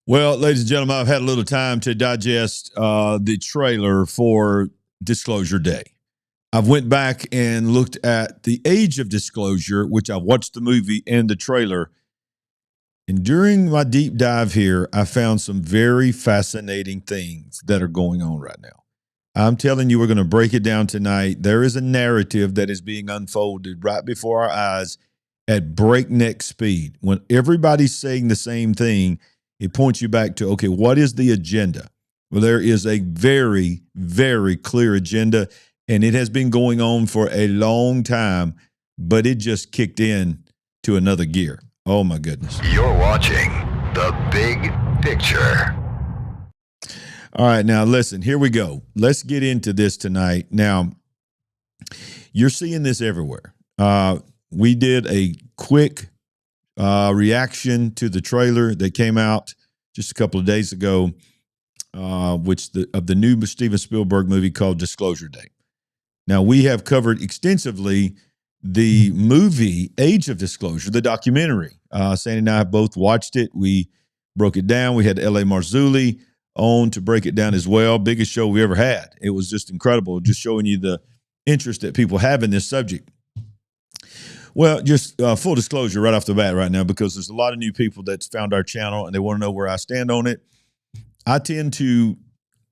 Well, ladies and gentlemen, I've had a little time to digest the trailer for Disclosure Day. I've went back and looked at the age of disclosure, which I watched the movie and the trailer. And during my deep dive here, I found some very fascinating things that are going on right now. I'm telling you, we're going to break it down tonight. There is a narrative that is being unfolded right before our eyes at breakneck speed. When everybody's saying the same thing, it points you back to, okay, what is the agenda? Well, there is a very, very clear agenda, and it has been going on for a long time, but it just kicked in to another gear. Oh, my goodness. You're watching The Big Picture. All right, now listen, here we go. Let's get into this tonight. Now, you're seeing this everywhere. We did a quick reaction to the trailer that came out just a couple of days ago, of the new Steven Spielberg movie called Disclosure Day. Now, we have covered extensively the movie Age of Disclosure, the documentary. Sandy and I have both watched it. We broke it down. We had L.A. Marzulli on to break it down as well. Biggest show we ever had. It was just incredible, just showing you the interest that people have in this subject. Well, just full disclosure right off the bat right now, because there's a lot of new people that's found our channel and they want to know where I stand on it. I tend to,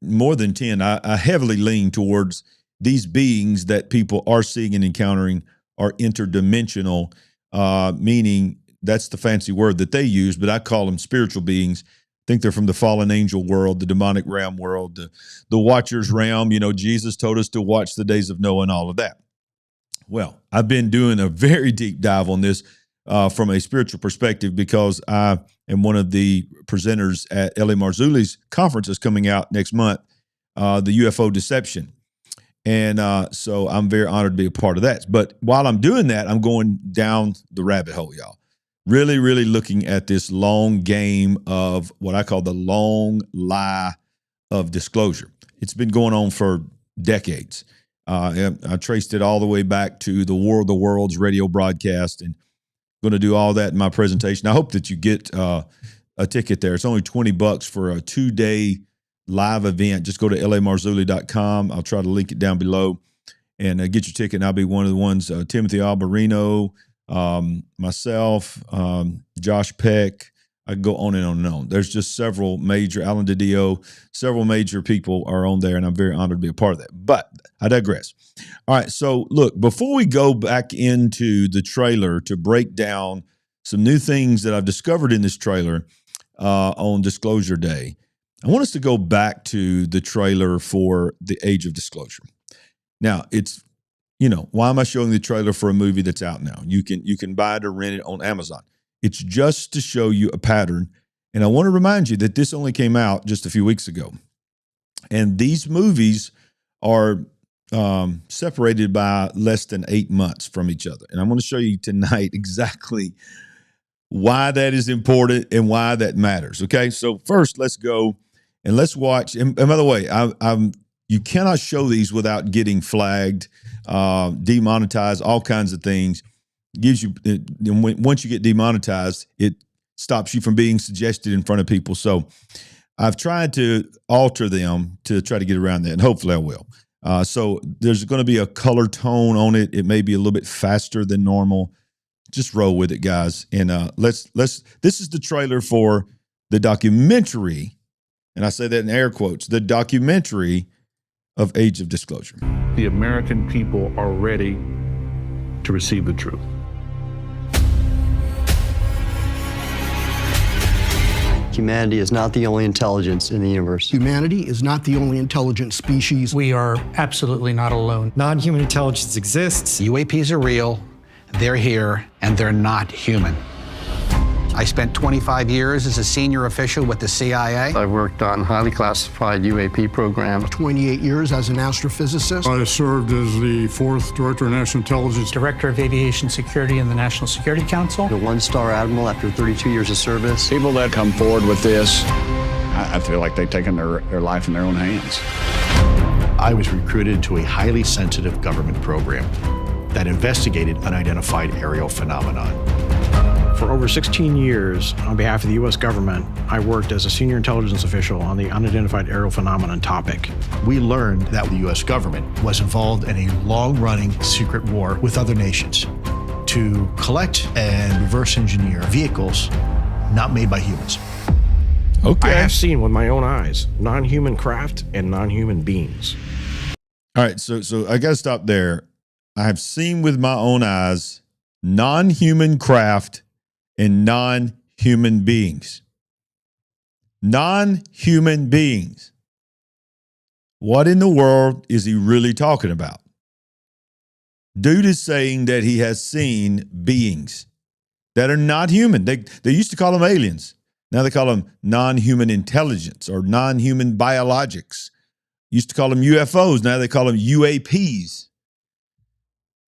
more than 10, I heavily lean towards these beings that people are seeing and encountering are interdimensional, meaning that's the fancy word that they use, but I call them spiritual beings. I think they're from the fallen angel world, the demonic realm world, the watcher's realm. You know, Jesus told us to watch the days of Noah and all of that. Well, I've been doing a very deep dive on this from a spiritual perspective because I am one of the presenters at L.A. Marzulli's conference that's coming out next month, the UFO Deception. And so I'm very honored to be a part of that. But while I'm doing that, I'm going down the rabbit hole, y'all. Really, really looking at this long game of what I call the long lie of disclosure. It's been going on for decades. I traced it all the way back to the War of the Worlds radio broadcast, and going to do all that in my presentation. I hope that you get a ticket there. It's only $20 for a 2-day live event. Just go to lamarzulli.com. I'll try to link it down below and get your ticket. And I'll be one of the ones, Timothy Albarino, myself, Josh Peck. I go on and on and on. There's just several major, Alan DiDio, several major people are on there, and I'm very honored to be a part of that. But I digress. All right, so look, before we go back into the trailer to break down some new things that I've discovered in this trailer on Disclosure Day, I want us to go back to the trailer for The Age of Disclosure. Now, it's, you know, why am I showing the trailer for a movie that's out now? You can buy it or rent it on Amazon. It's just to show you a pattern. And I want to remind you that this only came out just a few weeks ago. And these movies are separated by less than 8 months from each other. And I'm going to show you tonight exactly why that is important and why that matters. Okay, so first let's go and let's watch. And by the way, you cannot show these without getting flagged, demonetized, all kinds of things. Gives you, once you get demonetized, it stops you from being suggested in front of people. So I've tried to alter them to try to get around that, and hopefully I will. So there's going to be a color tone on it. It may be a little bit faster than normal. Just roll with it, guys. And this is the trailer for the documentary, and I say that in air quotes, the documentary of Age of Disclosure. The American people are ready to receive the truth. Humanity is not the only intelligence in the universe. Humanity is not the only intelligent species. We are absolutely not alone. Non-human intelligence exists. UAPs are real, they're here, and they're not human. I spent 25 years as a senior official with the CIA. I've worked on highly classified UAP programs. 28 years as an astrophysicist. I served as the 4th Director of National Intelligence. Director of Aviation Security in the National Security Council. A 1-star admiral after 32 years of service. People that come forward with this, I feel like they've taken their life in their own hands. I was recruited to a highly sensitive government program that investigated unidentified aerial phenomenon. For over 16 years, on behalf of the U.S. government, I worked as a senior intelligence official on the unidentified aerial phenomenon topic. We learned that the U.S. government was involved in a long-running secret war with other nations to collect and reverse engineer vehicles not made by humans. Okay. I have seen with my own eyes non-human craft and non-human beings. All right, so I got to stop there. I have seen with my own eyes non-human craft and non-human beings. Non-human beings. What in the world is he really talking about? Dude is saying that he has seen beings that are not human. They used to call them aliens. Now they call them non-human intelligence or non-human biologics. Used to call them UFOs. Now they call them UAPs.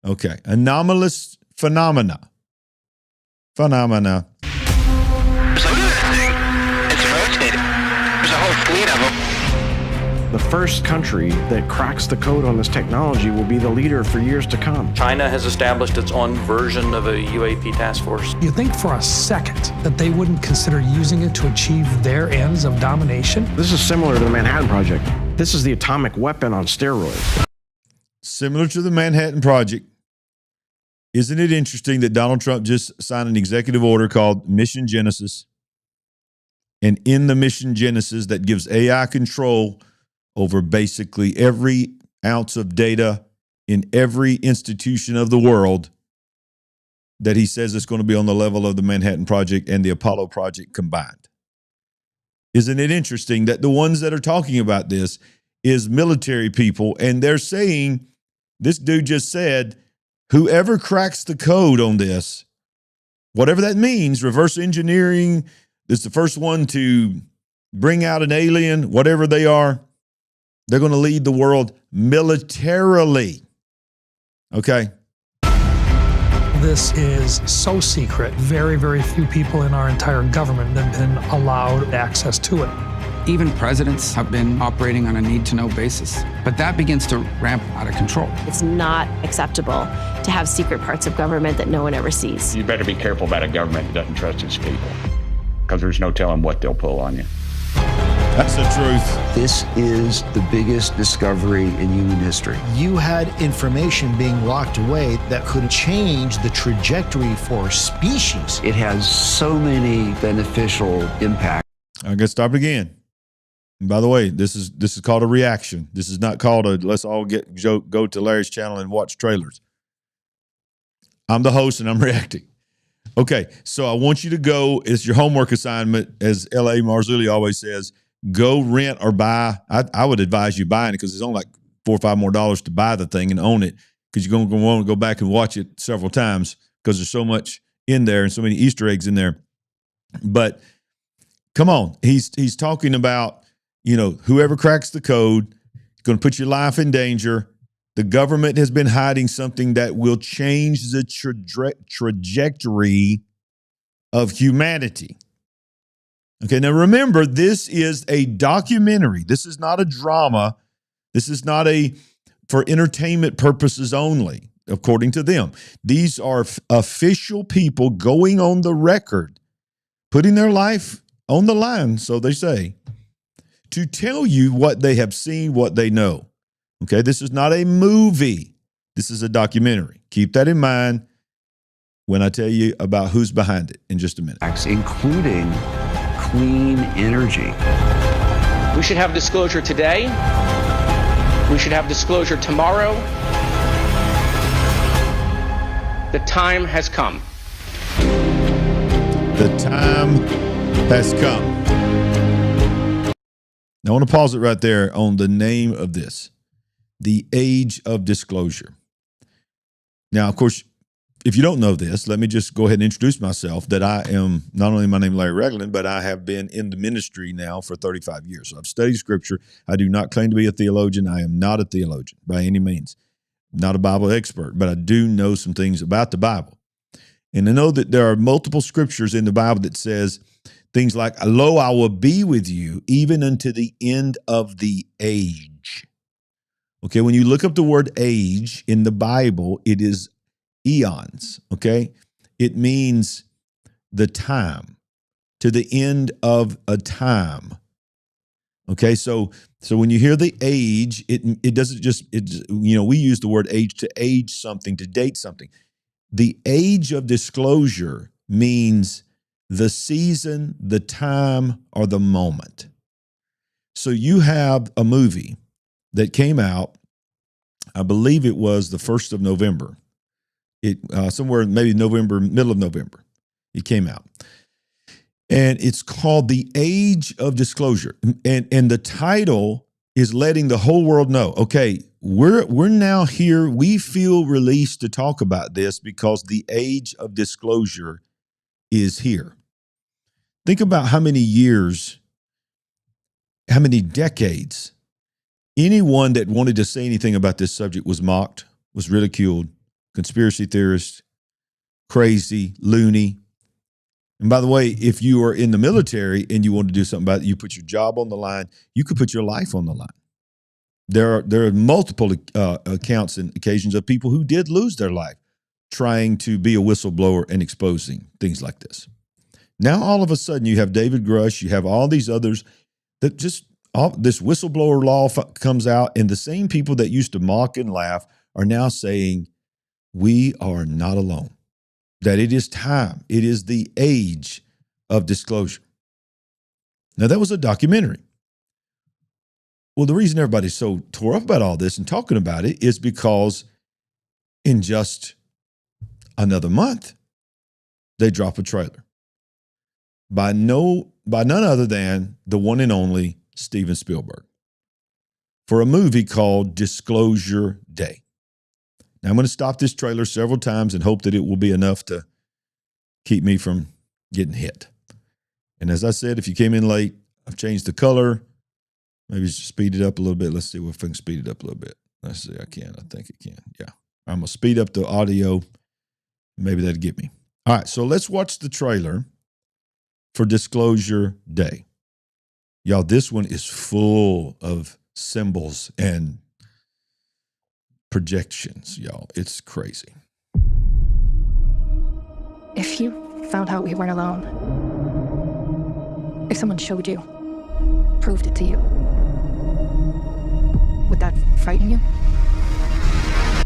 Okay. Anomalous phenomena. So look at that thing. It's rotating. There's a whole fleet of them. The first country that cracks the code on this technology will be the leader for years to come. China has established its own version of a UAP task force. You think for a second that they wouldn't consider using it to achieve their ends of domination? This is similar to the Manhattan Project. This is the atomic weapon on steroids. Similar to the Manhattan Project. Isn't it interesting that Donald Trump just signed an executive order called Mission Genesis? And in the Mission Genesis that gives AI control over basically every ounce of data in every institution of the world, that he says it's going to be on the level of the Manhattan Project and the Apollo Project combined. Isn't it interesting that the ones that are talking about this is military people, and they're saying, this dude just said, whoever cracks the code on this, whatever that means, reverse engineering, is the first one to bring out an alien, whatever they are, they're going to lead the world militarily. Okay? This is so secret. Very, very few people in our entire government have been allowed access to it. Even presidents have been operating on a need-to-know basis, but that begins to ramp out of control. It's not acceptable to have secret parts of government that no one ever sees. You better be careful about a government that doesn't trust its people, because there's no telling what they'll pull on you. That's the truth. This is the biggest discovery in human history. You had information being locked away that could change the trajectory for species. It has so many beneficial impacts. I guess stop again. And by the way, this is called a reaction. This is not called a let's all go to Larry's channel and watch trailers. I'm the host and I'm reacting. Okay, so I want you to go. It's your homework assignment, as L.A. Marzulli always says. Go rent or buy. I would advise you buying it because it's only like $4 or $5 more to buy the thing and own it, because you're going to want to go back and watch it several times because there's so much in there and so many Easter eggs in there. But come on, he's talking about, whoever cracks the code is going to put your life in danger. The government has been hiding something that will change the trajectory of humanity. Okay, now remember, this is a documentary. This is not a drama. This is not for entertainment purposes only, according to them. These are official people going on the record, putting their life on the line, so they say, to tell you what they have seen, what they know. Okay, this is not a movie. This is a documentary. Keep that in mind when I tell you about who's behind it in just a minute. Including clean energy. We should have disclosure today. We should have disclosure tomorrow. The time has come. The time has come. Now, I want to pause it right there on the name of this, the age of disclosure. Now, of course, if you don't know this, let me just go ahead and introduce myself, that I am, not only my name is Larry Ragland, but I have been in the ministry now for 35 years. So I've studied Scripture. I do not claim to be a theologian. I am not a theologian by any means, not a Bible expert, but I do know some things about the Bible. And I know that there are multiple scriptures in the Bible that says things like, lo, I will be with you even unto the end of the age. Okay, when you look up the word age in the Bible, it is eons, okay? It means the time, to the end of a time. Okay, so when you hear the age, it doesn't just, we use the word age to age something, to date something. The age of disclosure means the season, the time, or the moment. So you have a movie that came out, I believe it was the 1st of November. Somewhere maybe November, middle of November, it came out. And it's called The Age of Disclosure. And the title is letting the whole world know, okay, we're now here. We feel released to talk about this because the age of disclosure is here. Think about how many years, how many decades anyone that wanted to say anything about this subject was mocked, was ridiculed, conspiracy theorist, crazy, loony. And by the way, if you are in the military and you want to do something about it, you put your job on the line, you could put your life on the line. There are multiple accounts and occasions of people who did lose their life trying to be a whistleblower and exposing things like this. Now, all of a sudden, you have David Grush, you have all these others that just, this whistleblower law comes out, and the same people that used to mock and laugh are now saying, we are not alone, that it is time. It is the age of disclosure. Now, that was a documentary. Well, the reason everybody's so tore up about all this and talking about it is because in just another month, they drop a trailer by none other than the one and only Steven Spielberg for a movie called Disclosure Day. Now, I'm going to stop this trailer several times and hope that it will be enough to keep me from getting hit. And as I said, if you came in late, I've changed the color. Maybe speed it up a little bit. Let's see if I can speed it up a little bit. Let's see. I can. I think it can. Yeah. I'm going to speed up the audio. Maybe that'll get me. All right. So let's watch the trailer for Disclosure Day. Y'all, this one is full of symbols and projections, y'all. It's crazy. If you found out we weren't alone, if someone showed you, proved it to you, would that frighten you?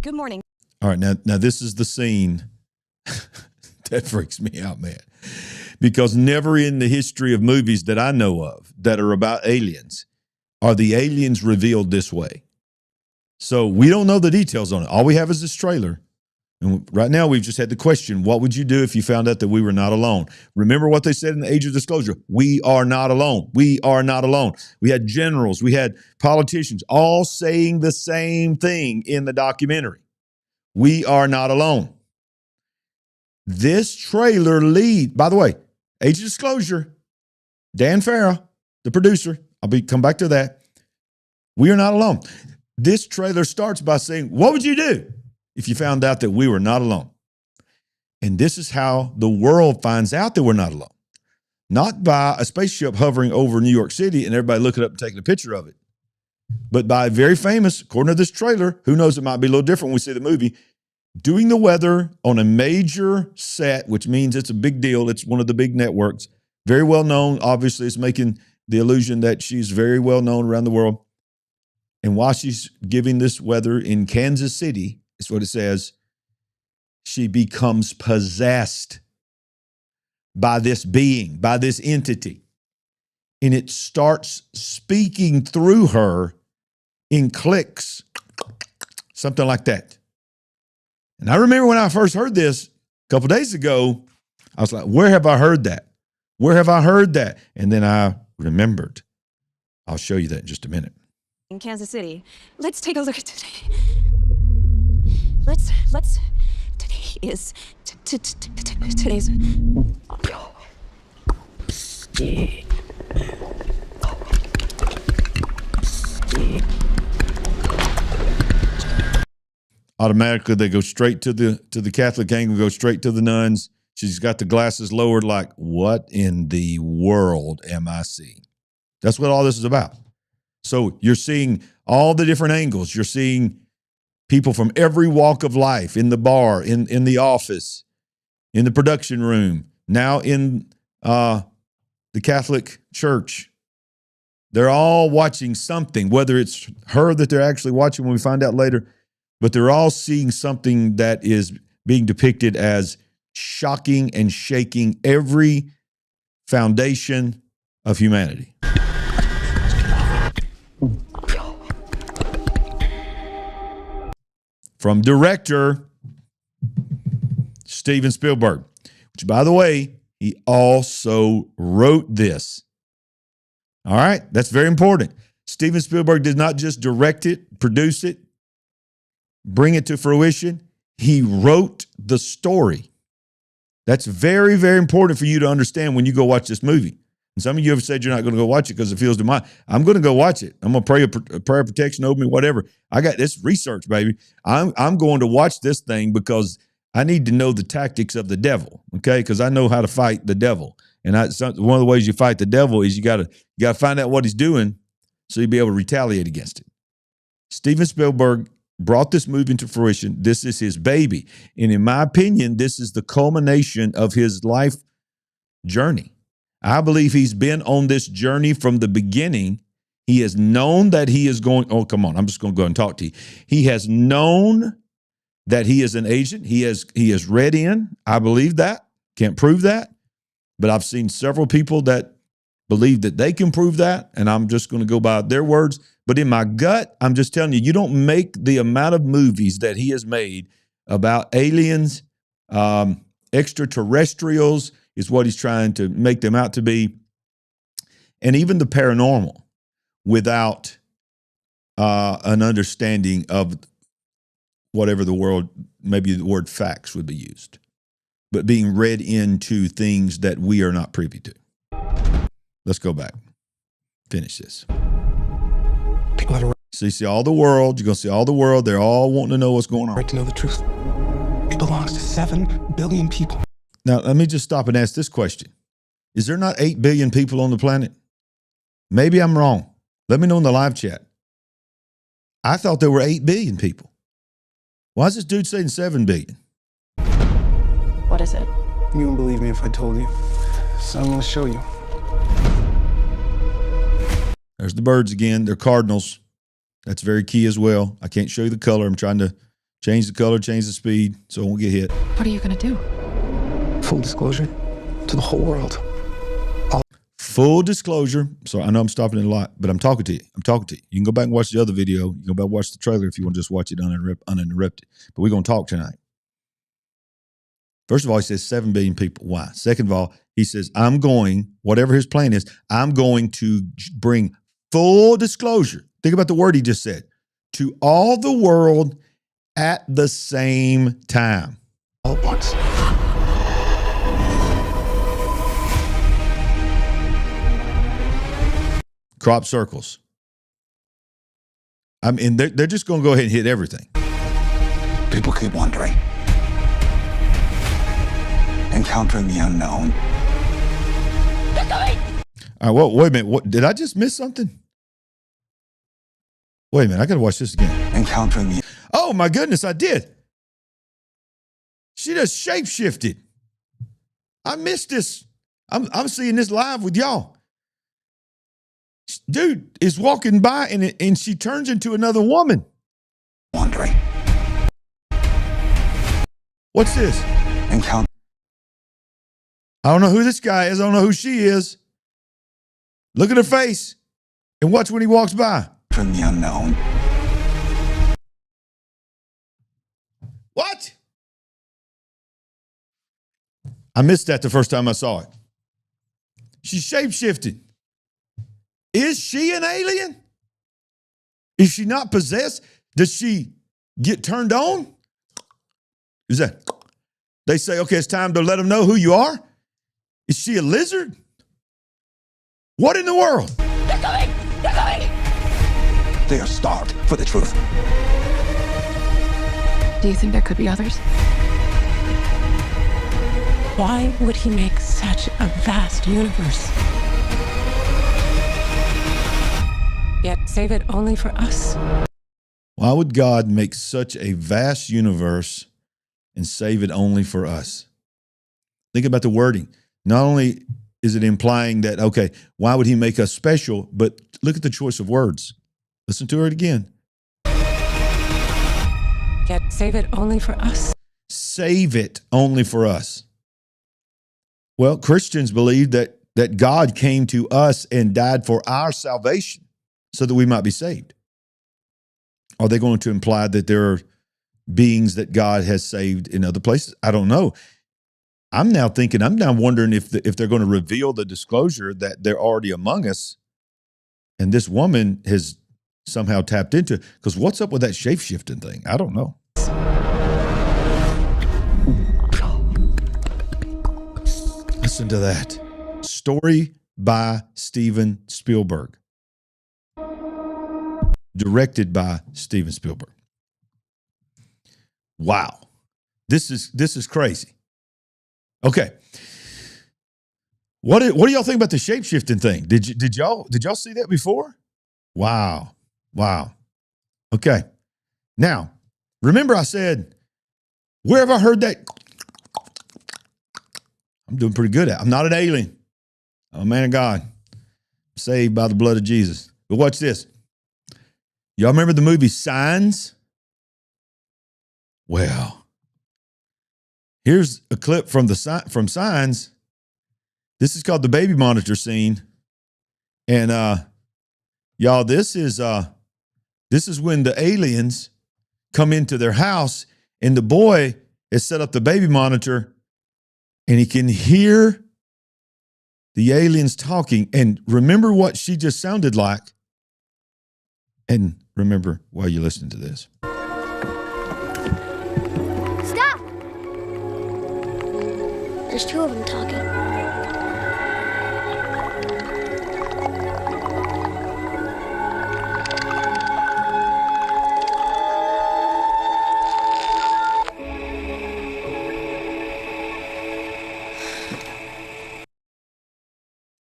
Good morning. All right, now this is the scene that freaks me out, man. Because never in the history of movies that I know of that are about aliens are the aliens revealed this way. So we don't know the details on it. All we have is this trailer. And right now we've just had the question, what would you do if you found out that we were not alone? Remember what they said in the age of disclosure. We are not alone. We are not alone. We had generals, we had politicians all saying the same thing in the documentary. We are not alone. This trailer by the way, age of disclosure, Dan Farah, the producer, come back to that. We are not alone. This trailer starts by saying, what would you do if you found out that we were not alone? And this is how the world finds out that we're not alone. Not by a spaceship hovering over New York City and everybody looking up and taking a picture of it, but by a very famous, according to this trailer, who knows, it might be a little different when we see the movie, doing the weather on a major set, which means it's a big deal. It's one of the big networks, very well known. Obviously, it's making the illusion that she's very well known around the world. And while she's giving this weather in Kansas City, is what it says, she becomes possessed by this being, by this entity. And it starts speaking through her in clicks, something like that. And I remember when I first heard this a couple days ago, I was like, where have I heard that? Where have I heard that? And then I remembered. I'll show you that in just a minute. In Kansas City, let's take a look at today. Today is today's. Automatically, they go straight to the Catholic angle, go straight to the nuns. She's got the glasses lowered like, what in the world am I seeing? That's what all this is about. So you're seeing all the different angles. You're seeing people from every walk of life, in the bar, in the office, in the production room, now in the Catholic Church. They're all watching something, whether it's her that they're actually watching when we find out later, but they're all seeing something that is being depicted as shocking and shaking every foundation of humanity. From director Steven Spielberg, which, by the way, he also wrote this. All right, that's very important. Steven Spielberg did not just direct it, produce it, bring it to fruition. He wrote the story. That's very, very important for you to understand when you go watch this movie. And some of you have said you're not going to go watch it because it feels demonic. I'm going to go watch it. I'm going to pray a prayer of protection over me, whatever. I got this research, baby. I'm going to watch this thing because I need to know the tactics of the devil, okay? Because I know how to fight the devil. And one of the ways you fight the devil is you got to find out what he's doing so you'll be able to retaliate against it. Steven Spielberg brought this movie into fruition. This is his baby. And in my opinion, this is the culmination of his life journey. I believe he's been on this journey from the beginning. He has known that he is going, oh, come on, I'm just going to go and talk to you. He has known that he is an agent. He has read in. I believe that. Can't prove that. But I've seen several people that believe that they can prove that, and I'm just going to go by their words. But in my gut, I'm just telling you, you don't make the amount of movies that he has made about aliens, extraterrestrials is what he's trying to make them out to be, and even the paranormal without an understanding of whatever the world, maybe the word facts would be used, but being read into things that we are not privy to. Let's go back. Finish this. So you see all the world. You're going to see all the world. They're all wanting to know what's going on. Right to know the truth. It belongs to 7 billion people. Now, let me just stop and ask this question. Is there not 8 billion people on the planet? Maybe I'm wrong. Let me know in the live chat. I thought there were 8 billion people. Why is this dude saying 7 billion? What is it? You wouldn't believe me if I told you. So I'm going to show you. There's the birds again. They're cardinals. That's very key as well. I can't show you the color. I'm trying to change the color, change the speed, so I won't get hit. What are you going to do? Full disclosure to the whole world. Full disclosure. So I know I'm stopping it a lot, but I'm talking to you. You can go back and watch the other video. You can go back and watch the trailer if you want to just watch it uninterrupted. But we're going to talk tonight. First of all, he says 7 billion people. Why? Second of all, he says, whatever his plan is, I'm going to bring full disclosure. Think about the word he just said. To all the world at the same time. All at once. Crop circles. I mean, they're just going to go ahead and hit everything. People keep wondering. Encountering the unknown. All right, well, wait a minute. What, did I just miss something? Wait a minute. I got to watch this again. Encountering the... Oh, my goodness, I did. She just shape-shifted. I missed this. I'm seeing this live with y'all. Dude is walking by and she turns into another woman. Wondering. What's this? Encounter. I don't know who this guy is. I don't know who she is. Look at her face and watch when he walks by. From the unknown. What? I missed that the first time I saw it. She shape-shifted. Is she an alien? Is she not possessed? Does she get turned on? Is that? They say, okay, it's time to let them know who you are. Is she a lizard? What in the world? They're coming! They're coming! They are starved for the truth. Do you think there could be others? Why would he make such a vast universe? Yet save it only for us. Why would God make such a vast universe and save it only for us? Think about the wording. not only is it implying that, okay, why would he make us special? But look at the choice of words. Listen to it again. Yet save it only for us. Save it only for us. Well, Christians believe that God came to us and died for our salvation so that we might be saved. Are they going to imply that there are beings that God has saved in other places? I don't know. I'm now wondering if they're going to reveal the disclosure that they're already among us, and this woman has somehow tapped into it. Because what's up with that shape-shifting thing? I don't know. Listen to that. Story by Steven Spielberg. Directed by Steven Spielberg. Wow. This is crazy. Okay. What do y'all think about the shape-shifting thing? Did y'all see that before? Wow. Okay. Now, remember I said, where have I heard that? I'm doing pretty good at it. I'm not an alien. I'm a man of God. Saved by the blood of Jesus. But watch this. Y'all remember the movie Signs? Well, here's a clip from Signs. This is called the baby monitor scene. And y'all, this is when the aliens come into their house and the boy has set up the baby monitor and he can hear the aliens talking. And remember what she just sounded like. And remember while you're listening to this. Stop! There's two of them talking.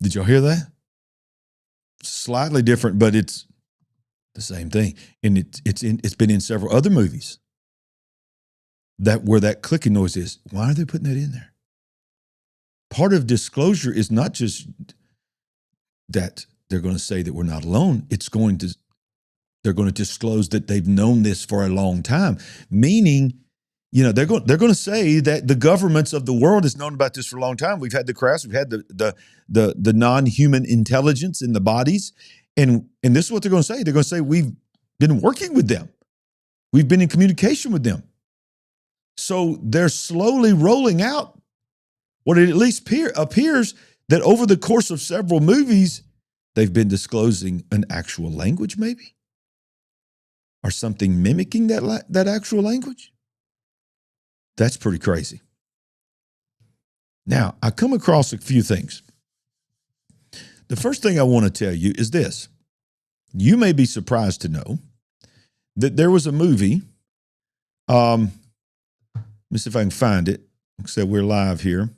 Did y'all hear that? Slightly different, but it's the same thing. And it's been in several other movies where that clicking noise is. Why are they putting that in there? Part of disclosure is not just that they're going to say that we're not alone. They're going to disclose that they've known this for a long time, meaning, they're going to say that the governments of the world has known about this for a long time. We've had the crafts, we've had the non-human intelligence in the bodies, and this is what they're going to say. They're going to say we've been working with them, we've been in communication with them. So they're slowly rolling out what it at least appears that over the course of several movies, they've been disclosing an actual language, maybe, or something mimicking that actual language. That's pretty crazy. Now, I come across a few things. The first thing I want to tell you is this. You may be surprised to know that there was a movie. Let me see if I can find it. Except we're live here.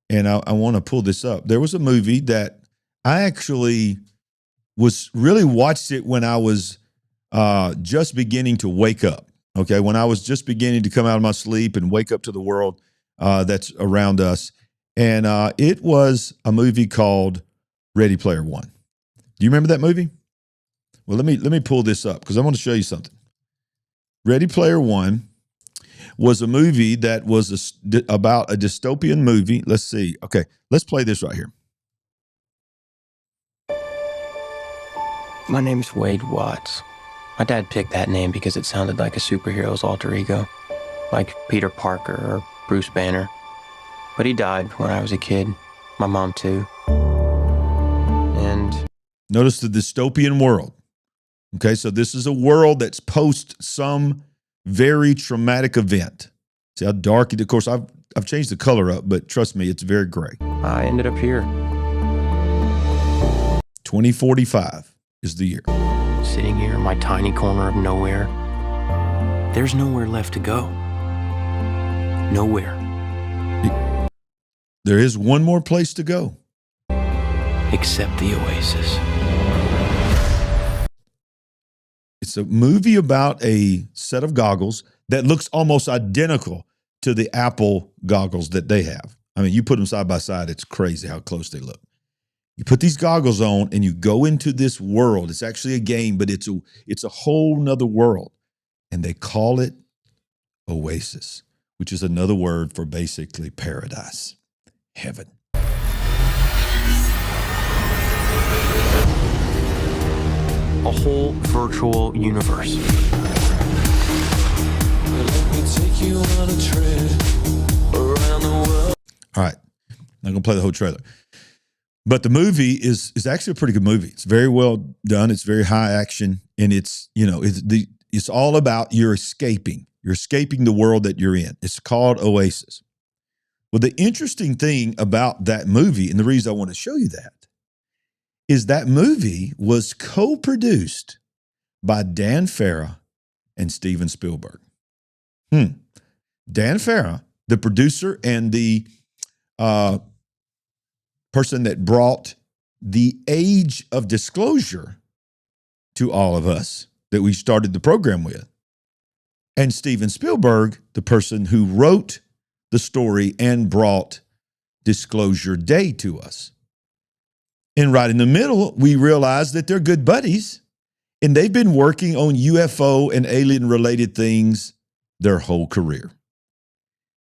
And I want to pull this up. There was a movie that I actually watched it when I was just beginning to wake up. Okay, when I was just beginning to come out of my sleep and wake up to the world that's around us. And it was a movie called Ready Player One. Do you remember that movie? Well, let me pull this up because I want to show you something. Ready Player One was a movie that was about a dystopian movie. Let's see. Okay, let's play this right here. My name's Wade Watts. My dad picked that name because it sounded like a superhero's alter ego, like Peter Parker or Bruce Banner. But he died when I was a kid. My mom too. And notice the dystopian world. Okay, so this is a world that's post some very traumatic event. See how dark it is? Of course, I've changed the color up, but trust me, it's very gray. I ended up here. 2045 is the year. Sitting here in my tiny corner of nowhere. There's nowhere left to go. Nowhere. There is one more place to go. Except the Oasis. It's a movie about a set of goggles that looks almost identical to the Apple goggles that they have. I mean, you put them side by side, it's crazy how close they look. You put these goggles on and you go into this world. It's actually a game, but it's a whole nother world. And they call it oasis, which is another word for basically paradise, heaven. A whole virtual universe. Let me take you on a trip around the world. All right, I'm not gonna play the whole trailer, but the movie is actually a pretty good movie. It's very well done. It's very high action, and it's all about you're escaping the world that you're in. It's called Oasis. Well, the interesting thing about that movie, and the reason I want to show you that, is that movie was co-produced by Dan Farah and Steven Spielberg. Dan Farah, the producer and the person that brought the age of disclosure to all of us that we started the program with. And Steven Spielberg, the person who wrote the story and brought Disclosure Day to us. And right in the middle, we realized that they're good buddies, and they've been working on UFO and alien-related things their whole career.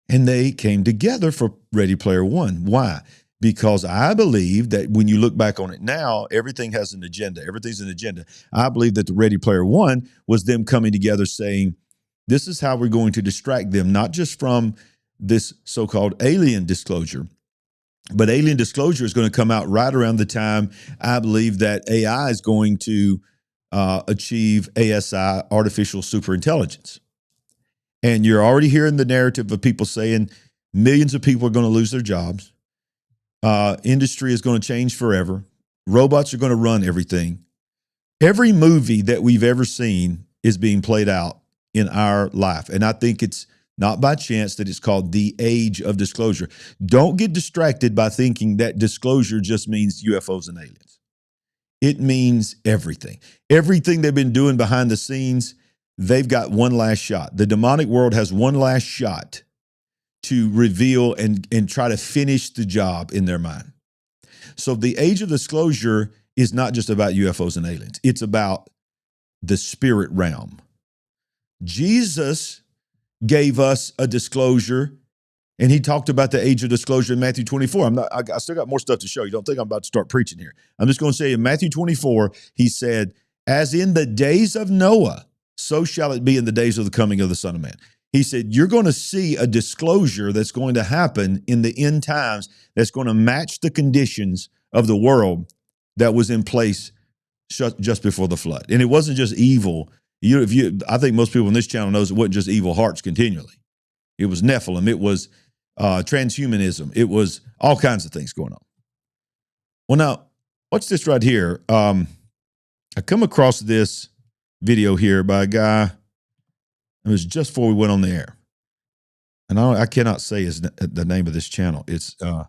And they came together for Ready Player One. Why? Because I believe that when you look back on it now, everything has an agenda. Everything's an agenda. I believe that the Ready Player One was them coming together saying, this is how we're going to distract them, not just from this so-called alien disclosure, but alien disclosure is going to come out right around the time I believe that AI is going to achieve ASI, artificial superintelligence. And you're already hearing the narrative of people saying millions of people are going to lose their jobs. Industry is going to change forever. Robots are going to run everything. Every movie that we've ever seen is being played out in our life. And I think it's not by chance that it's called the age of disclosure. Don't get distracted by thinking that disclosure just means UFOs and aliens. It means everything. Everything they've been doing behind the scenes, they've got one last shot. The demonic world has one last shot to reveal and try to finish the job in their mind. So the age of disclosure is not just about UFOs and aliens. It's about the spirit realm. Jesus gave us a disclosure, and he talked about the age of disclosure in Matthew 24. I still got more stuff to show you. Don't think I'm about to start preaching here. I'm just going to say in Matthew 24, he said, as in the days of Noah, so shall it be in the days of the coming of the Son of Man. He said, you're going to see a disclosure that's going to happen in the end times that's going to match the conditions of the world that was in place just before the flood. And it wasn't just evil. I think most people on this channel knows it wasn't just evil hearts continually. It was Nephilim. It was transhumanism. It was all kinds of things going on. Well, now, watch this right here. I come across this video here by a guy. It was just before we went on the air. And I cannot say the name of this channel. It's something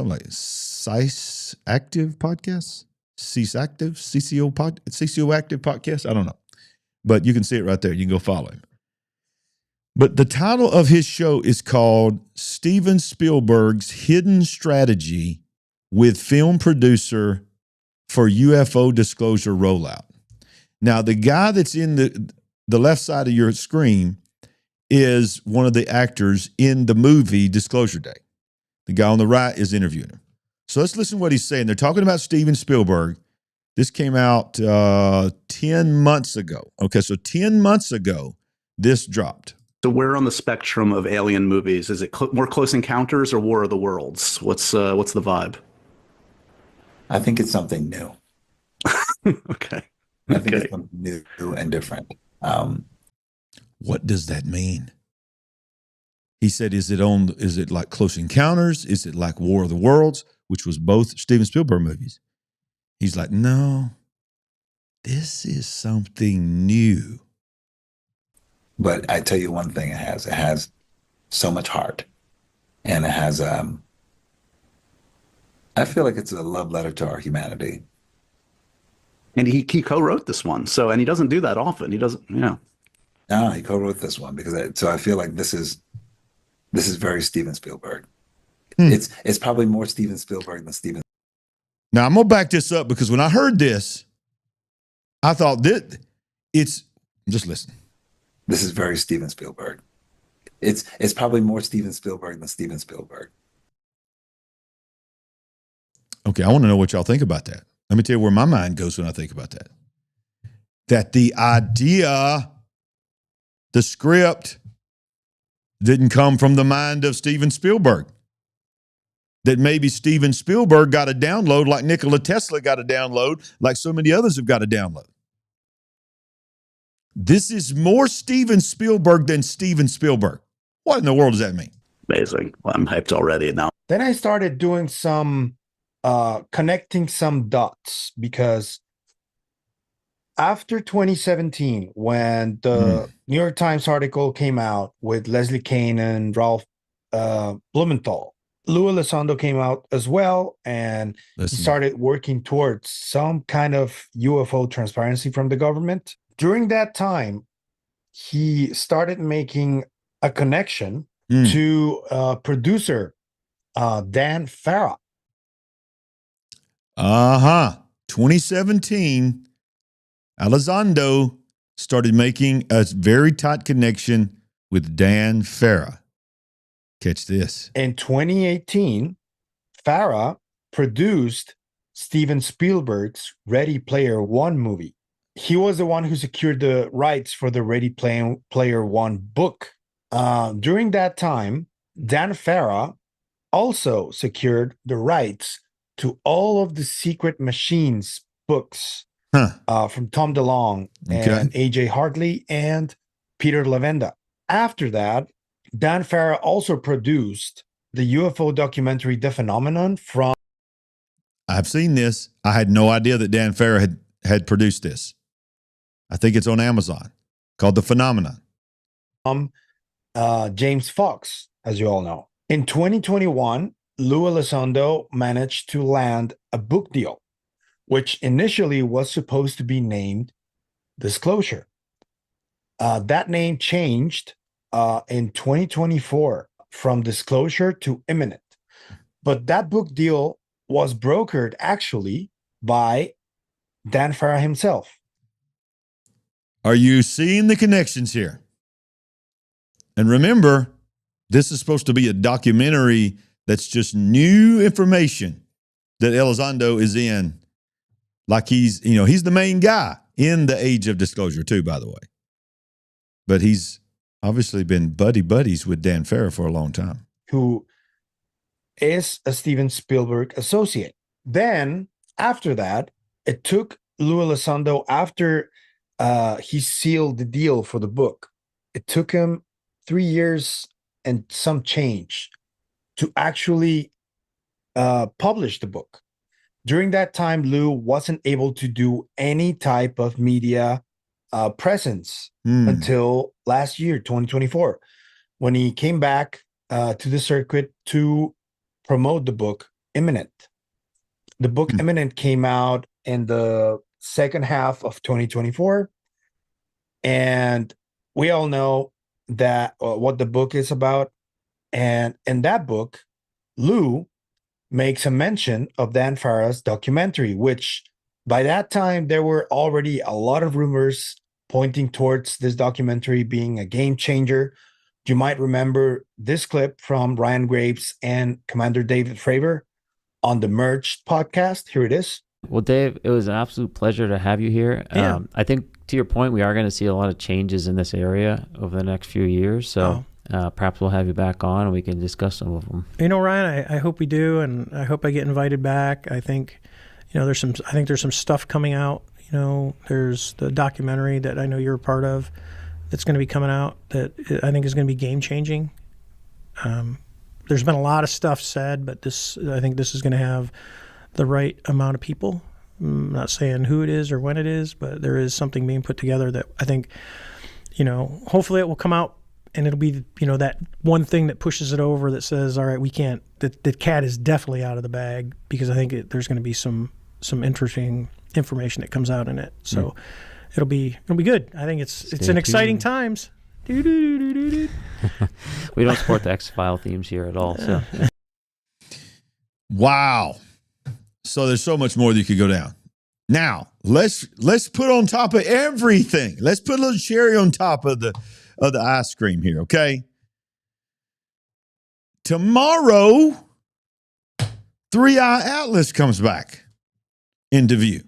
like CICE Active Podcast? CICE Active? CCO Active Podcast? I don't know. But you can see it right there. You can go follow him. But the title of his show is called Steven Spielberg's Hidden Strategy with Film Producer for UFO Disclosure Rollout. Now, the guy that's in the left side of your screen is one of the actors in the movie Disclosure Day. The guy on the right is interviewing him. So let's listen to what he's saying. They're talking about Steven Spielberg. This came out 10 months ago. Okay, so 10 months ago, this dropped. So where on the spectrum of alien movies? Is it more Close Encounters or War of the Worlds? What's the vibe? I think it's something new. Okay. I think it's something new and different. What does that mean? He said, is it like Close Encounters? Is it like War of the Worlds, which was both Steven Spielberg movies? He's like, no, this is something new. But I tell you one thing it has so much heart. And it has, I feel like it's a love letter to our humanity. And he co-wrote this one. And he doesn't do that often. He doesn't, No, he co-wrote this one because so I feel like this is This is very Steven Spielberg. It's probably more Steven Spielberg than Steven. Now, I'm going to back this up because when I heard this, I thought that just listen. This is very Steven Spielberg. It's probably more Steven Spielberg than Steven Spielberg. Okay, I want to know what y'all think about that. Let me tell you where my mind goes when I think about that. That the idea, the script, didn't come from the mind of Steven Spielberg. That maybe Steven Spielberg got a download like Nikola Tesla got a download, like so many others have got a download. This is more Steven Spielberg than Steven Spielberg. What in the world does that mean? Amazing. Well, I'm hyped already now. Then I started doing some connecting some dots, because after 2017, when the New York Times article came out with Leslie Kean and Ralph Blumenthal, Lou Elizondo came out as well, and he started working towards some kind of UFO transparency from the government. During that time, he started making a connection to producer Dan Farah. 2017, Elizondo started making a very tight connection with Dan Farah. Catch this. In 2018, Farah produced Steven Spielberg's Ready Player One movie. He was the one who secured the rights for the Ready Player One book. During that time, Dan Farah also secured the rights to all of the Secret Machines books from Tom DeLonge and A.J. Hartley and Peter Levenda. After that, Dan Farah also produced the UFO documentary The Phenomenon from... I've seen this. I had no idea that Dan Farah had produced this. I think it's on Amazon, called The Phenomenon. James Fox, as you all know. In 2021, Lou Elizondo managed to land a book deal, which initially was supposed to be named Disclosure. That name changed in 2024 from Disclosure to Imminent. But that book deal was brokered actually by Dan Farah himself. Are you seeing the connections here? And remember, this is supposed to be a documentary that's just new information that Elizondo is in. Like he's the main guy in the age of disclosure too, by the way. But he's obviously been buddies with Dan Farah for a long time. Who is a Steven Spielberg associate. Then, after that, it took Lou Elizondo, after he sealed the deal for the book, it took him 3 years and some change to actually publish the book. During that time, Lou wasn't able to do any type of media presence until last year, 2024, when he came back to the circuit to promote the book Imminent. The book Imminent came out in the second half of 2024. And we all know that what the book is about. And in that book, Lou makes a mention of Dan Farah's documentary, which by that time, there were already a lot of rumors pointing towards this documentary being a game changer. You might remember this clip from Ryan Graves and Commander David Fravor on the Merged podcast. Here it is. Well, Dave, it was an absolute pleasure to have you here. Yeah. I think, to your point, we are going to see a lot of changes in this area over the next few years. So perhaps we'll have you back on and we can discuss some of them. You know, Ryan, I hope we do, and I hope I get invited back. I think, there's some stuff coming out. There's the documentary that I know you're a part of that's going to be coming out that I think is going to be game changing. There's been a lot of stuff said, but I think this is going to have the right amount of people. I'm not saying who it is or when it is, but there is something being put together that I think, hopefully it will come out and it'll be, that one thing that pushes it over that says, all right, we can't, the cat is definitely out of the bag, because I think there's going to be some interesting information that comes out in it. So it'll be good. I think it's an exciting times. We don't support the X-File themes here at all. So, wow. So there's so much more that you could go down. Now let's put on top of everything. Let's put a little cherry on top of the ice cream here. Okay. Tomorrow, 3-Eye Atlas comes back into view.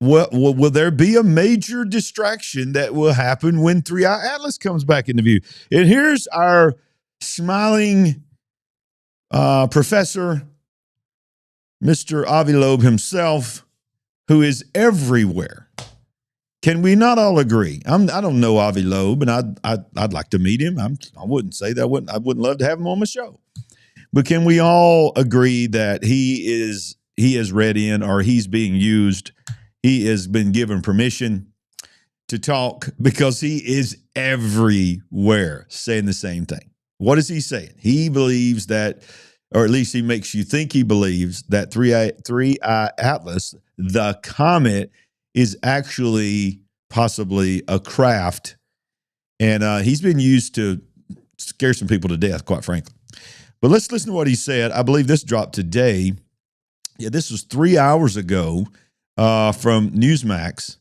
Will there be a major distraction that will happen when 3-Eye Atlas comes back into view? And here's our smiling professor, Mr. Avi Loeb himself, who is everywhere. Can we not all agree? I don't know Avi Loeb, and I'd like to meet him. I wouldn't say that. I wouldn't love to have him on my show. But can we all agree that he is read in, or he's being used? He has been given permission to talk because he is everywhere saying the same thing. What is he saying? He believes that, or at least he makes you think he believes that 3-Eye Atlas, the comet, is actually possibly a craft. And he's been used to scare some people to death, quite frankly. But let's listen to what he said. I believe this dropped today. Yeah, this was 3 hours ago from Newsmax.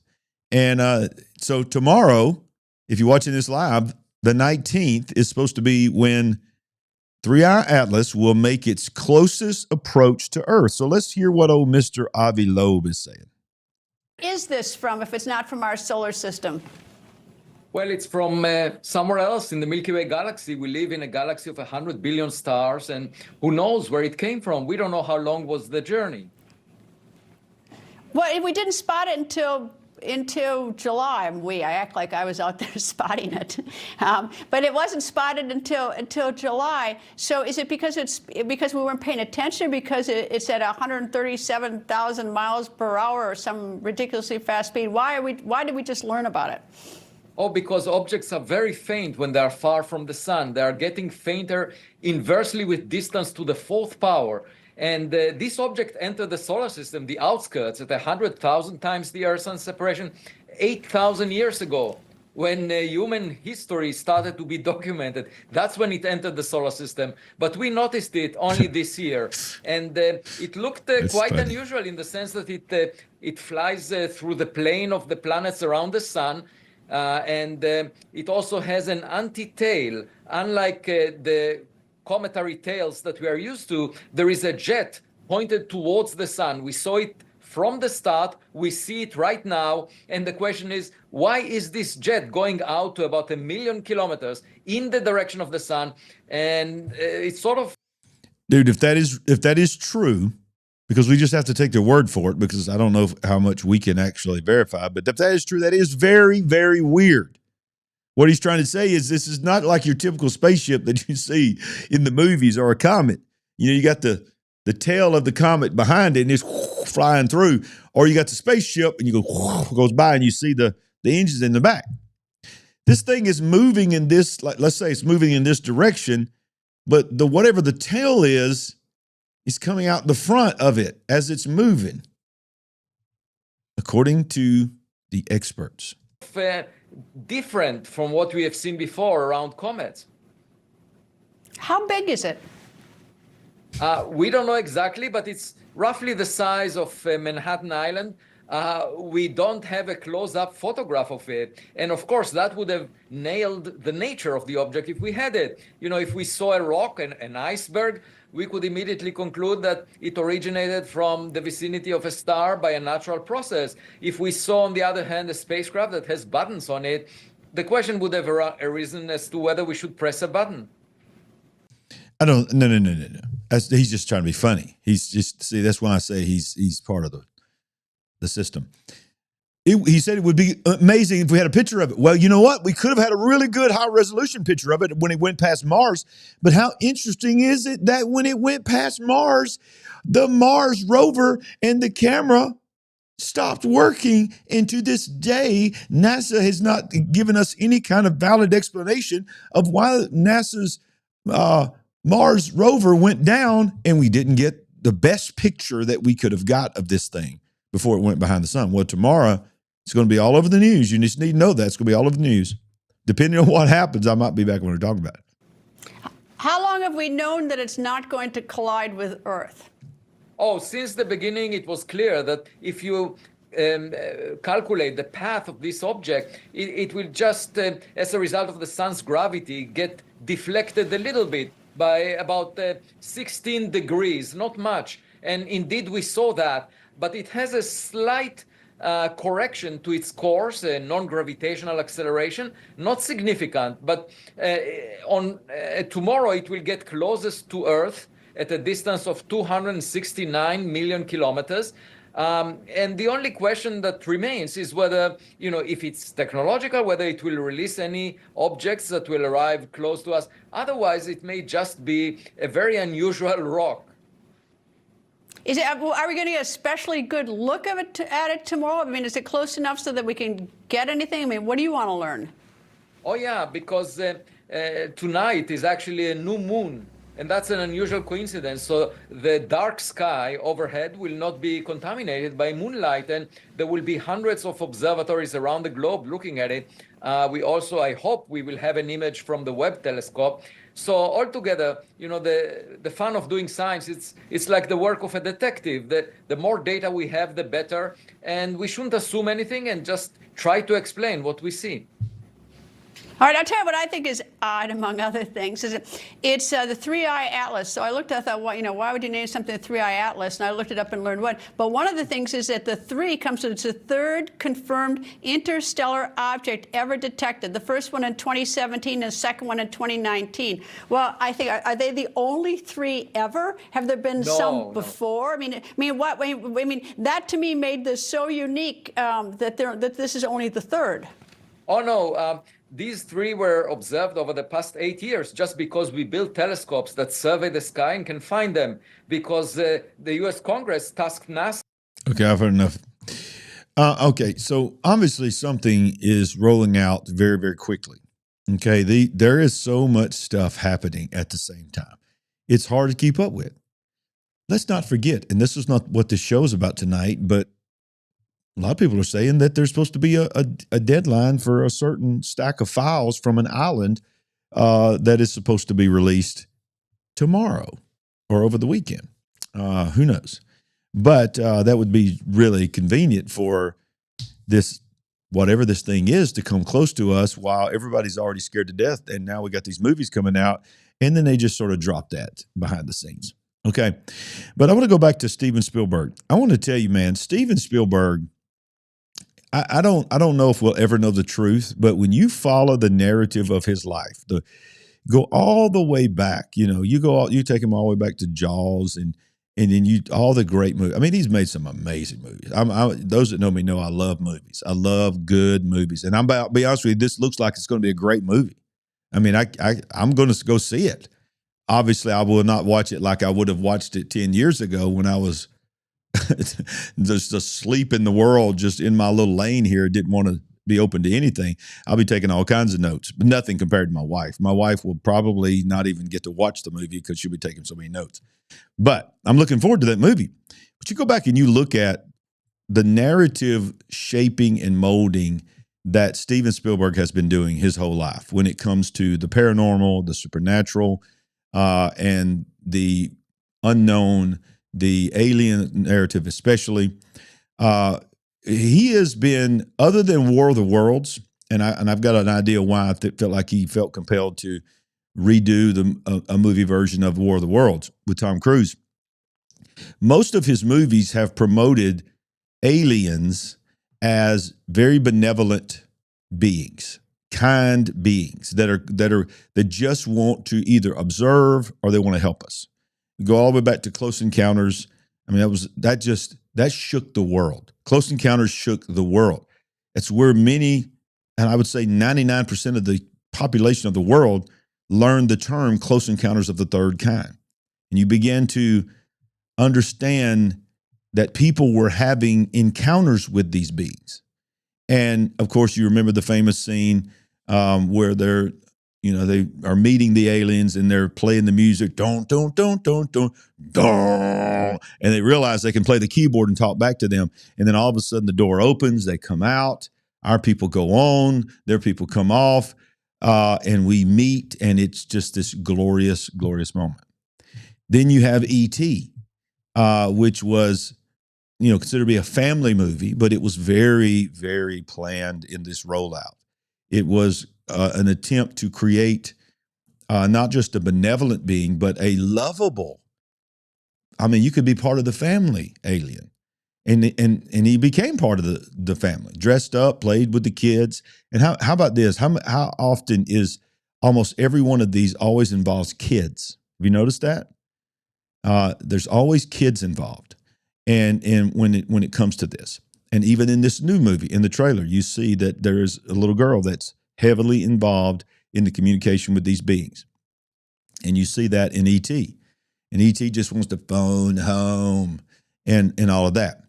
And so tomorrow, if you're watching this live, the 19th is supposed to be when 3-Eye Atlas will make its closest approach to Earth. So let's hear what old Mr. Avi Loeb is saying. Is this from, if it's not from our solar system? Well, it's from somewhere else in the Milky Way galaxy. We live in a galaxy of 100 billion stars, and who knows where it came from? We don't know how long was the journey. Well, we didn't spot it until July. I act like I was out there spotting it, but it wasn't spotted until July. So is it because we weren't paying attention, because it's at 137,000 miles per hour or some ridiculously fast speed? Why did we just learn about it? Oh, because objects are very faint when they are far from the sun. They are getting fainter inversely with distance to the fourth power. And this object entered the solar system, the outskirts, at 100,000 times the Earth-Sun separation 8,000 years ago, when human history started to be documented. That's when it entered the solar system. But we noticed it only this year. And it looked quite unusual in the sense that it flies through the plane of the planets around the sun. And it also has an anti-tail. Unlike the cometary tails that we are used to, there is a jet pointed towards the sun. We saw it from the start. We see it right now. And the question is, why is this jet going out to about 1 million kilometers in the direction of the sun? And it's sort of... Dude, if that is true, because we just have to take their word for it, because I don't know how much we can actually verify, but if that is true, that is very, very weird. What he's trying to say is this is not like your typical spaceship that you see in the movies or a comet. You know, you got the tail of the comet behind it and it's flying through, or you got the spaceship and you go goes by and you see the engines in the back. This thing is moving in this, like, let's say it's moving in this direction, but whatever the tail is coming out the front of it as it's moving, according to the experts. Different from what we have seen before around comets. How big is it? We don't know exactly, but it's roughly the size of Manhattan Island. We don't have a close-up photograph of it. And of course, that would have nailed the nature of the object if we had it. You know, if we saw a rock, an iceberg, we could immediately conclude that it originated from the vicinity of a star by a natural process. If we saw, on the other hand, a spacecraft that has buttons on it, the question would have arisen as to whether we should press a button. No. He's just trying to be funny. He's just, see, that's why I say he's part of the system. He said it would be amazing if we had a picture of it. Well, you know what? We could have had a really good high-resolution picture of it when it went past Mars. But how interesting is it that when it went past Mars, the Mars rover and the camera stopped working, and to this day, NASA has not given us any kind of valid explanation of why NASA's Mars rover went down, and we didn't get the best picture that we could have got of this thing before it went behind the sun. Well, tomorrow, it's going to be all over the news. You just need to know that. It's going to be all over the news. depending on what happens, I might be back when we're talking about it. How long have we known that it's not going to collide with Earth? Oh, since the beginning, it was clear that if you calculate the path of this object, it will just, as a result of the sun's gravity, get deflected a little bit by about 16 degrees, not much. And indeed, we saw that. But it has a slight correction to its course, a non-gravitational acceleration, not significant. But on tomorrow, it will get closest to Earth at a distance of 269 million kilometers. And the only question that remains is whether, if it's technological, whether it will release any objects that will arrive close to us. Otherwise, it may just be a very unusual rock. Are we going to get a especially good look at it tomorrow? I mean, is it close enough so that we can get anything? I mean, what do you want to learn? Oh, yeah, because tonight is actually a new moon. And that's an unusual coincidence. So the dark sky overhead will not be contaminated by moonlight, and there will be hundreds of observatories around the globe looking at it. We also, I hope, we will have an image from the Webb telescope. So altogether, the fun of doing science, it's like the work of a detective. The more data we have, the better. And we shouldn't assume anything and just try to explain what we see. All right, I'll tell you what I think is odd, among other things, is it's the Three-Eye Atlas. So I looked, I thought, well, why would you name something the Three-Eye Atlas? And I looked it up and learned what. But one of the things is that the three comes to, it's the third confirmed interstellar object ever detected. The first one in 2017 and the second one in 2019. Well, I think, are they the only three ever? Have there been some before? I mean, that to me made this so unique that this is only the third. Oh, no. These three were observed over the past 8 years just because we built telescopes that survey the sky and can find them, because the U.S. Congress tasked NASA. Okay, I've heard enough. Okay, so obviously something is rolling out very, very quickly. Okay, there is so much stuff happening at the same time. It's hard to keep up with. Let's not forget, and this is not what the show is about tonight, but a lot of people are saying that there's supposed to be a deadline for a certain stack of files from an island that is supposed to be released tomorrow or over the weekend. Who knows? But that would be really convenient for this, whatever this thing is, to come close to us while everybody's already scared to death. And now we got these movies coming out, and then they just sort of drop that behind the scenes. Okay. But I want to go back to Steven Spielberg. I want to tell you, man, Steven Spielberg, I don't know if we'll ever know the truth, but when you follow the narrative of his life, go all the way back, you take him all the way back to Jaws and then all the great movies. I mean, he's made some amazing movies. Those that know me know I love movies. I love good movies. And I'll be honest with you, this looks like it's going to be a great movie. I mean, I'm going to go see it. Obviously, I will not watch it like I would have watched it 10 years ago when I was just asleep in the world, just in my little lane here, didn't want to be open to anything. I'll be taking all kinds of notes, but nothing compared to my wife. My wife will probably not even get to watch the movie because she'll be taking so many notes. But I'm looking forward to that movie. But you go back and you look at the narrative shaping and molding that Steven Spielberg has been doing his whole life when it comes to the paranormal, the supernatural, and the unknown, the alien narrative especially. He has been, other than War of the Worlds, and I've got an idea why I felt like he felt compelled to redo a movie version of War of the Worlds with Tom Cruise. Most of his movies have promoted aliens as very benevolent beings, kind beings that just want to either observe or they want to help us. Go all the way back to Close Encounters. I mean, that shook the world. Close Encounters shook the world. It's where many, and I would say 99% of the population of the world learned the term Close Encounters of the Third Kind. And you began to understand that people were having encounters with these beings. And of course, you remember the famous scene where they are meeting the aliens and they're playing the music, don't, and they realize they can play the keyboard and talk back to them. And then all of a sudden the door opens, they come out, our people go on, their people come off. and we meet, and it's just this glorious, glorious moment. Then you have E.T., which was, considered to be a family movie, but it was very, very planned in this rollout. It was an attempt to create not just a benevolent being, but a lovable. I mean, you could be part of the family alien. And he became part of the family, dressed up, played with the kids. And how about this? How often is almost every one of these always involves kids? Have you noticed that? There's always kids involved. And when it comes to this, and even in this new movie, in the trailer, you see that there is a little girl that's heavily involved in the communication with these beings. And you see that in E.T. And E.T. just wants to phone home and all of that.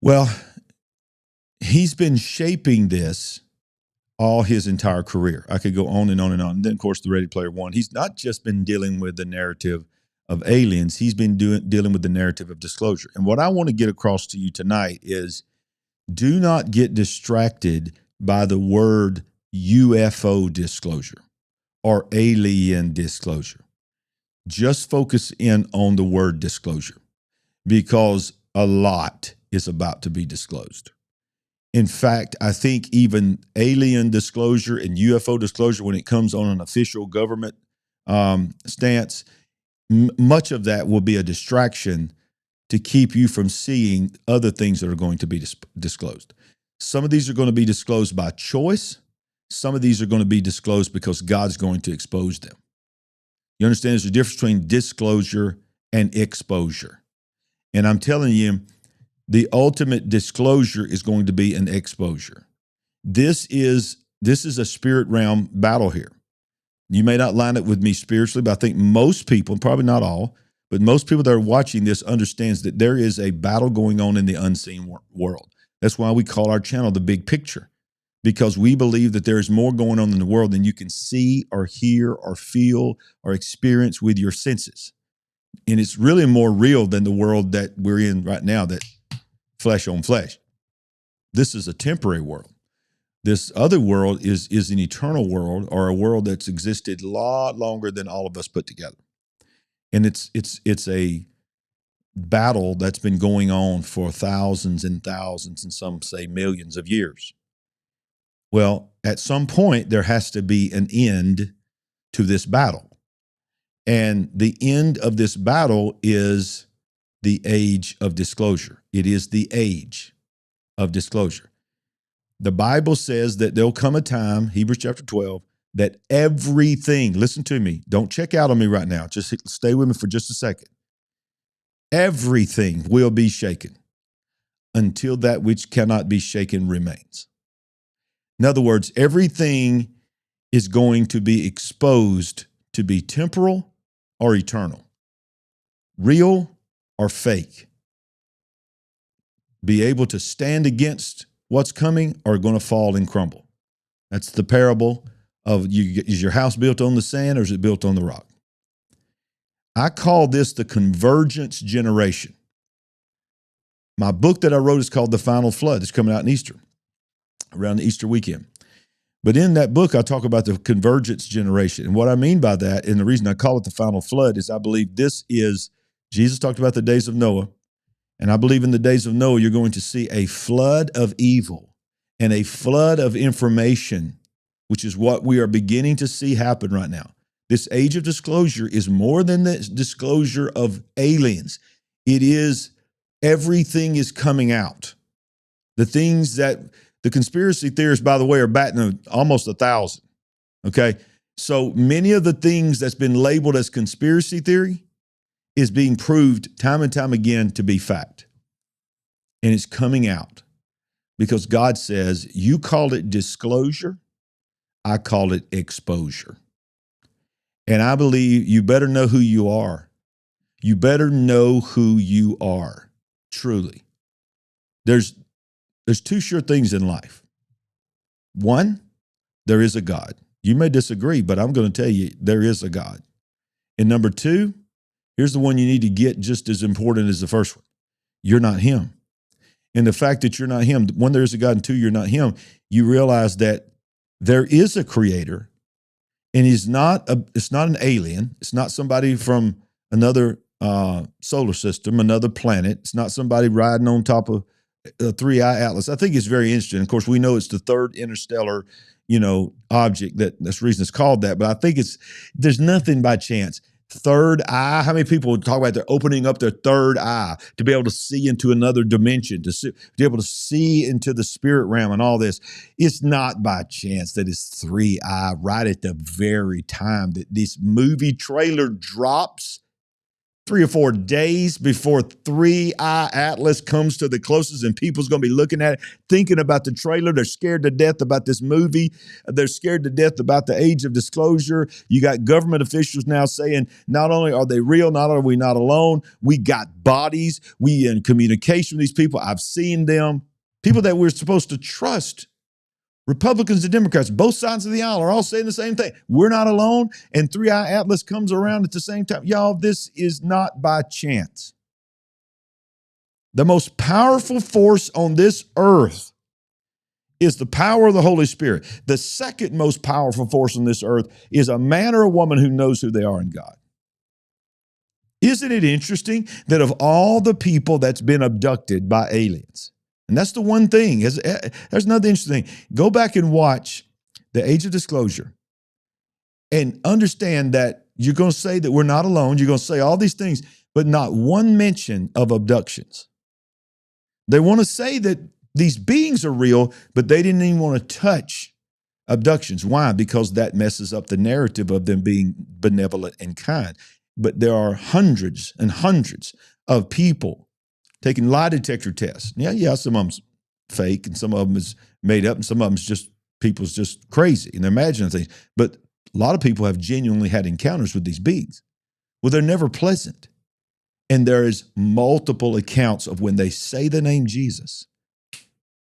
Well, he's been shaping this all his entire career. I could go on and on and on. And then, of course, the Ready Player One. He's not just been dealing with the narrative of aliens. He's been dealing with the narrative of disclosure. And what I want to get across to you tonight is, do not get distracted by the word UFO disclosure or alien disclosure. Just focus in on the word disclosure, because a lot is about to be disclosed. In fact, I think even alien disclosure and UFO disclosure, when it comes on an official government stance, much of that will be a distraction to keep you from seeing other things that are going to be disclosed. Some of these are going to be disclosed by choice. Some of these are going to be disclosed because God's going to expose them. You understand there's a difference between disclosure and exposure. And I'm telling you, the ultimate disclosure is going to be an exposure. This is a spirit realm battle here. You may not line up with me spiritually, but I think most people, probably not all, but most people that are watching this understands that there is a battle going on in the unseen world. That's why we call our channel The Big Picture, because we believe that there is more going on in the world than you can see or hear or feel or experience with your senses. And it's really more real than the world that we're in right now, that flesh on flesh. This is a temporary world. This other world is an eternal world, or a world that's existed a lot longer than all of us put together. And it's a battle that's been going on for thousands and thousands, and some say millions of years. Well, at some point, there has to be an end to this battle. And the end of this battle is the age of disclosure. It is the age of disclosure. The Bible says that there'll come a time, Hebrews chapter 12, that everything, listen to me, don't check out on me right now, just stay with me for just a second. Everything will be shaken until that which cannot be shaken remains. In other words, everything is going to be exposed to be temporal or eternal, real or fake, be able to stand against what's coming or going to fall and crumble. That's the parable of, is your house built on the sand or is it built on the rock? I call this the convergence generation. My book that I wrote is called The Final Flood. It's coming out in Easter, around the Easter weekend. But in that book, I talk about the convergence generation. And what I mean by that, and the reason I call it the final flood, is I believe this is, Jesus talked about the days of Noah. And I believe in the days of Noah, you're going to see a flood of evil and a flood of information, which is what we are beginning to see happen right now. This age of disclosure is more than the disclosure of aliens. It is, everything is coming out. The things that the conspiracy theorists, by the way, are batting almost 1,000. Okay. So many of the things that's been labeled as conspiracy theory is being proved time and time again to be fact. And it's coming out because God says, you called it disclosure, I call it exposure. And I believe you better know who you are. You better know who you are, truly. There's two sure things in life. One, there is a God. You may disagree, but I'm going to tell you there is a God. And number two, here's the one you need to get just as important as the first one. You're not him. And the fact that you're not him, one, there is a God, and two, you're not him, you realize that there is a creator, and it's not an alien. It's not somebody from another solar system, another planet. It's not somebody riding on top of a 3-eye atlas. I think it's very interesting. Of course, we know it's the third interstellar, object. That's the reason it's called that. But I think there's nothing by chance. Third eye. How many people talk about they're opening up their third eye to be able to see into another dimension, to be able to see into the spirit realm and all this? It's not by chance that it's 3-eye right at the very time that this movie trailer drops. 3 or 4 days before 3-eye atlas comes to the closest, and people's going to be looking at it, thinking about the trailer. They're scared to death about this movie. They're scared to death about the age of disclosure. You got government officials now saying, not only are they real, not only are we not alone, we got bodies. We in communication with these people. I've seen them. People that we're supposed to trust. Republicans and Democrats, both sides of the aisle, are all saying the same thing. We're not alone, and 3-eye atlas comes around at the same time. Y'all, this is not by chance. The most powerful force on this earth is the power of the Holy Spirit. The second most powerful force on this earth is a man or a woman who knows who they are in God. Isn't it interesting that of all the people that's been abducted by aliens, and that's the one thing. There's another interesting thing. Go back and watch The Age of Disclosure and understand that you're going to say that we're not alone. You're going to say all these things, but not one mention of abductions. They want to say that these beings are real, but they didn't even want to touch abductions. Why? Because that messes up the narrative of them being benevolent and kind. But there are hundreds and hundreds of people taking lie detector tests. Yeah, some of them's fake and some of them is made up and some of them's just people's just crazy and they're imagining things. But a lot of people have genuinely had encounters with these beings. Well, they're never pleasant. And there is multiple accounts of when they say the name Jesus,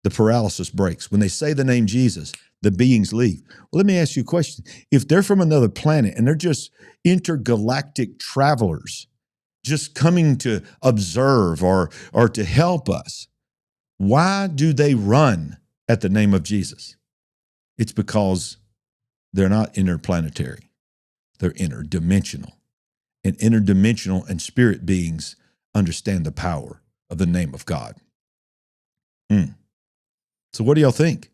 the paralysis breaks. When they say the name Jesus, the beings leave. Well, let me ask you a question. If they're from another planet and they're just intergalactic travelers, just coming to observe or to help us, why do they run at the name of Jesus? It's because they're not interplanetary. They're interdimensional. And interdimensional and spirit beings understand the power of the name of God. So what do y'all think?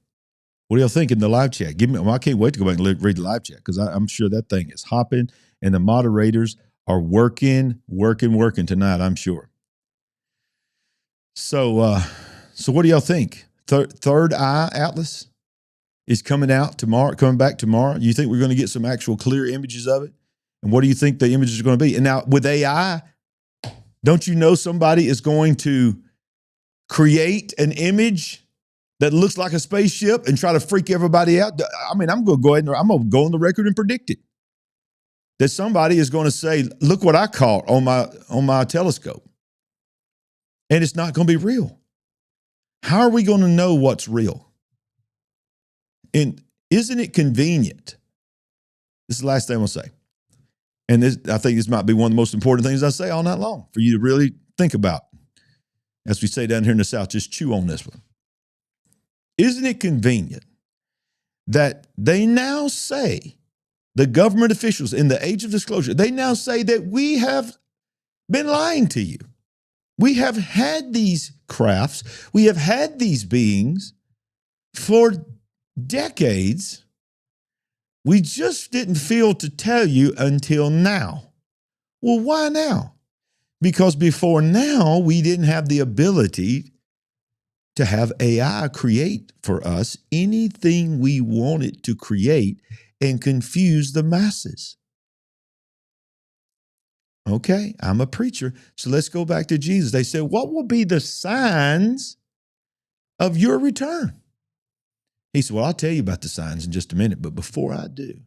What do y'all think in the live chat? I can't wait to go back and read the live chat because I'm sure that thing is hopping and the moderators are working tonight, I'm sure. So what do y'all think? Third Eye Atlas is coming back tomorrow. You think we're going to get some actual clear images of it? And what do you think the images are going to be? And now with AI, don't you know somebody is going to create an image that looks like a spaceship and try to freak everybody out? I mean, I'm going to go on the record and predict it. That somebody is going to say, look what I caught on my telescope. And it's not going to be real. How are we going to know what's real? And isn't it convenient? This is the last thing I'm going to say. And I think this might be one of the most important things I say all night long for you to really think about. As we say down here in the South, just chew on this one. Isn't it convenient that they now say, the government officials in the age of disclosure, they now say that we have been lying to you. We have had these crafts. We have had these beings for decades. We just didn't feel to tell you until now. Well, why now? Because before now, we didn't have the ability to have AI create for us anything we wanted to create and confuse the masses. Okay, I'm a preacher, so let's go back to Jesus. They said, what will be the signs of your return? He said, well, I'll tell you about the signs in just a minute, but before I do,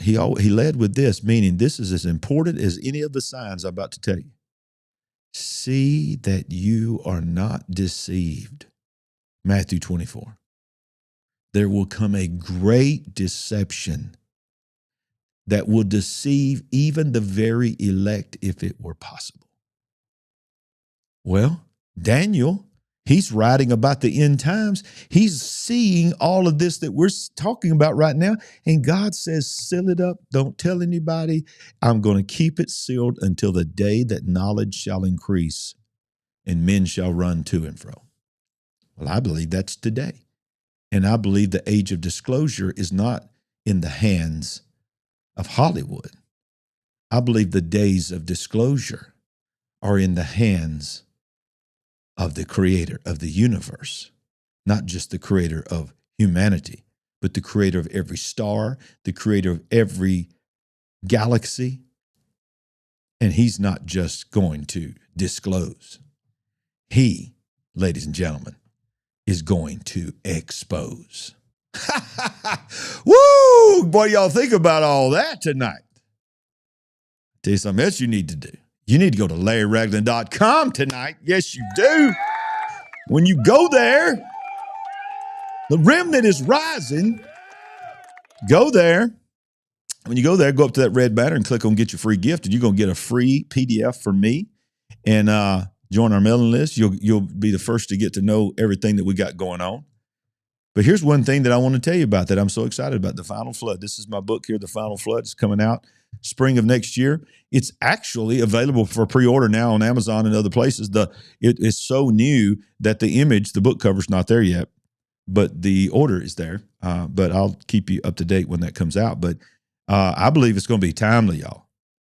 he led with this, meaning this is as important as any of the signs I'm about to tell you. See that you are not deceived. Matthew 24. There will come a great deception that will deceive even the very elect if it were possible. Well, Daniel He's writing about the end times. He's seeing all of this that we're talking about right now. And God says, seal it up. Don't tell anybody. I'm going to keep it sealed until the day that knowledge shall increase and men shall run to and fro. Well, I believe that's today. And I believe the age of disclosure is not in the hands of Hollywood. I believe the days of disclosure are in the hands of the creator of the universe, not just the creator of humanity, but the creator of every star, the creator of every galaxy. And he's not just going to disclose. He, ladies and gentlemen, is going to expose. Woo! Boy, y'all think about all that tonight. Tell you something else you need to do. You need to go to LarryRagland.com tonight. Yes, you do. When you go there, the remnant is rising. Go there. When you go there, go up to that red banner and click on Get Your Free Gift, and you're going to get a free PDF from me. And join our mailing list. You'll be the first to get to know everything that we got going on. But here's one thing that I want to tell you about that I'm so excited about, The Final Flood. This is my book here, The Final Flood. It's coming out spring of next year. It's actually available for pre-order now on Amazon and other places. It is so new that the book cover's not there yet, but the order is there. But I'll keep you up to date when that comes out. But I believe it's going to be timely, y'all.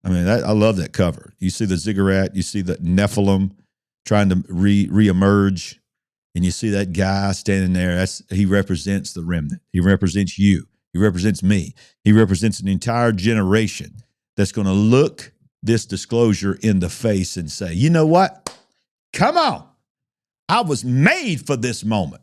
I mean, I love that cover. You see the ziggurat, you see the Nephilim trying to reemerge, and you see that guy standing there. He represents the remnant. He represents you. He represents me. He represents an entire generation that's going to look this disclosure in the face and say, you know what? Come on. I was made for this moment.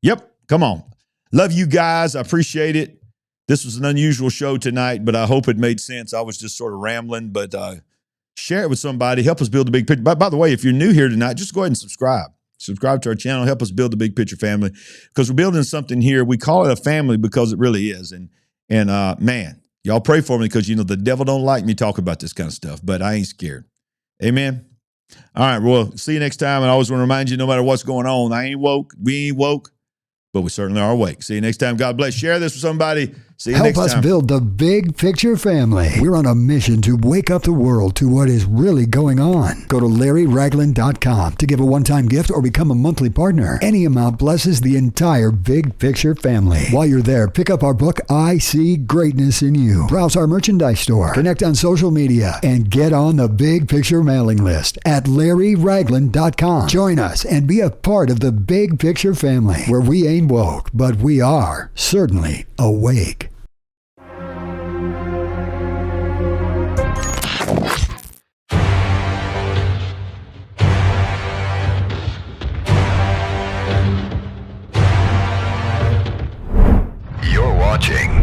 Yep, come on. Love you guys. I appreciate it. This was an unusual show tonight, but I hope it made sense. I was just sort of rambling, but share it with somebody. Help us build the big picture. By the way, if you're new here tonight, just go ahead and subscribe. Subscribe to our channel. Help us build the big picture family, because we're building something here. We call it a family because it really is. And man, y'all pray for me, because, the devil don't like me talking about this kind of stuff, but I ain't scared. Amen. All right. Well, see you next time. And I always want to remind you, no matter what's going on, I ain't woke. We ain't woke, but we certainly are awake. See you next time. God bless. Share this with somebody. See you next time. Help us build the big picture family. We're on a mission to wake up the world to what is really going on. Go to LarryRagland.com to give a one-time gift or become a monthly partner. Any amount blesses the entire big picture family. While you're there, pick up our book, I See Greatness in You. Browse our merchandise store, connect on social media, and get on the big picture mailing list at LarryRagland.com. Join us and be a part of the big picture family, where we ain't woke, but we are certainly awake. You're watching